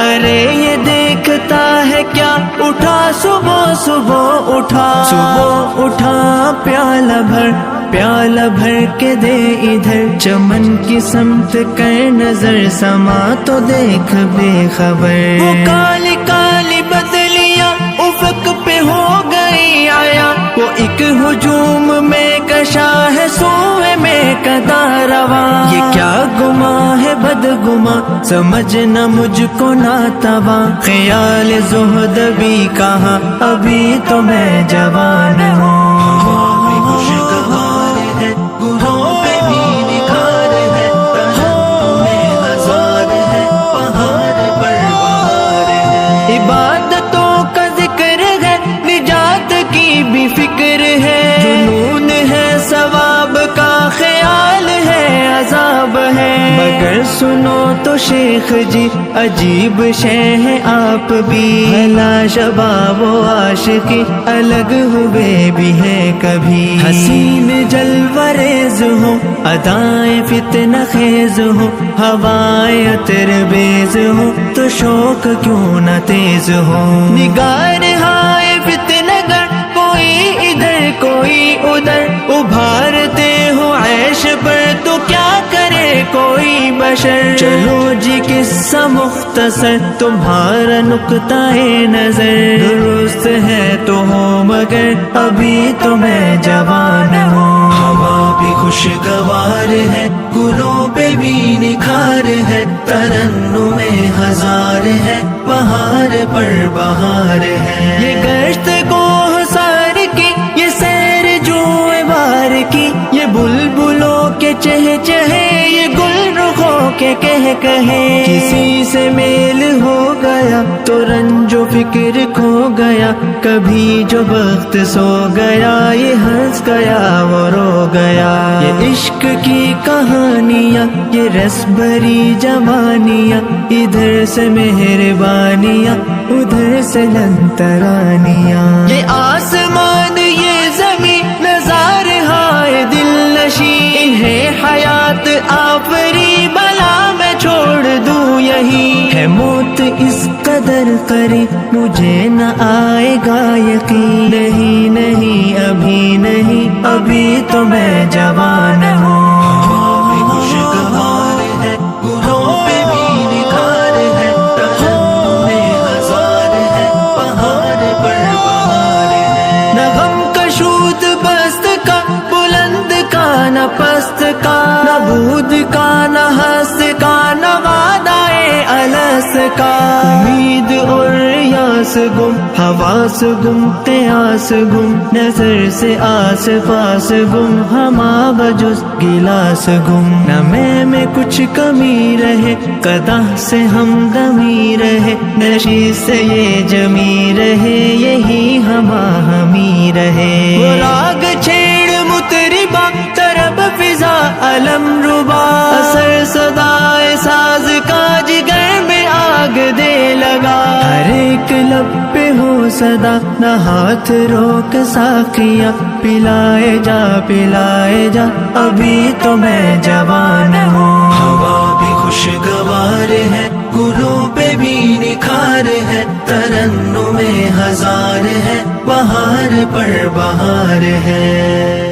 ارے یہ دیکھتا ہے کیا، اٹھا صبح صبح اٹھا، صبح اٹھا پیالہ بھر کے دے ادھر، چمن کی سمت کر نظر، سما تو دیکھ بے خبر، وہ کالی کالی بدلیاں افق پہ ہو گئی آیا، وہ ایک ہجوم میں کشا ہے سوئے میں کدا رواں، یہ کیا گماں ہے بدگماں، سمجھنا مجھ کو ناتواں، خیال زہد بھی کہاں، ابھی تو میں جوان ہوں، عبادتوں کا ذکر ہے، نجات کی بھی فکر ہے، جنون ہے ثواب کا، خیال ہے عذاب ہے، مگر سنو تو شیخ جی عجیب شے ہے آپ بھی، بھلا شباب و عاشقی الگ ہوئے بھی ہے کبھی، حسین جلوریز ہو ادائیں فتنہ خیز ہو، ہوائیں عطر بیز ہو تو شوق کیوں نہ تیز ہو، نگار ہائے فتنہ گر، کوئی ادھر کوئی ادھر، ابھارتے ہو عیش پر تو کیا کرے کوئی بشر، چلو جی قصہ مختصر، تمہارا نقطہ نظر درست ہے تو ہو، مگر ابھی تو میں جوان ہوں، ہوا بھی خوشگوار ہے، گلوں پہ بھی نکھار ہے، ترنم ہزار ہے، بہار پر بہار ہے، یہ گشت کوہسار کی، یہ سیر جو بار کی، یہ بلبلوں کے چہ چہے، یہ گل رخوں کے کہہ کہے، کسی سے میل ہو گیا تو رنج و فکر کھو گیا، کبھی جو وقت سو گیا، یہ ہنس گیا وہ رو گیا، یہ عشق کی کہانیاں، یہ رس بھری جوانیاں، ادھر سے مہربانیاں ادھر سے لنترانیاں، یہ آسمان یہ زمین نظارے ہائے دل نشیں، انہیں حیات آفری بلا میں چھوڑ دوں یہی، ہے موت اس قدر قریب مجھے نہ آئے گا یقین، نہیں نہیں ابھی نہیں، ابھی تو میں جوان ہوں، نہ پست کا، نہ بود کا، نہ ہست کا، نہ وعدائے الست کا، امید اور یاس گم، حواس گم، قیاس گم، نظر سے آس پاس گم، ہما بجز گلاس گم، نہ میں کچھ کمی رہے، قدح سے ہمدمی رہے، نشیز سے یہ جمی رہے، یہی ہما ہمی رہے، وہ راگ چھیڑ مطربا طرب فضا علم ربا، اثر صدائے ساز کا جگر میں آگ دے لگا، ہر ایک لب پہ ہو صدا، نہ ہاتھ روک ساقیہ، پلائے جا ابھی تو میں جوان ہوں، ہوا بھی خوشگوار ہے، گلوں پہ بھی نکھار ہے، ترنم ہزار ہے، بہار پر بہار ہے۔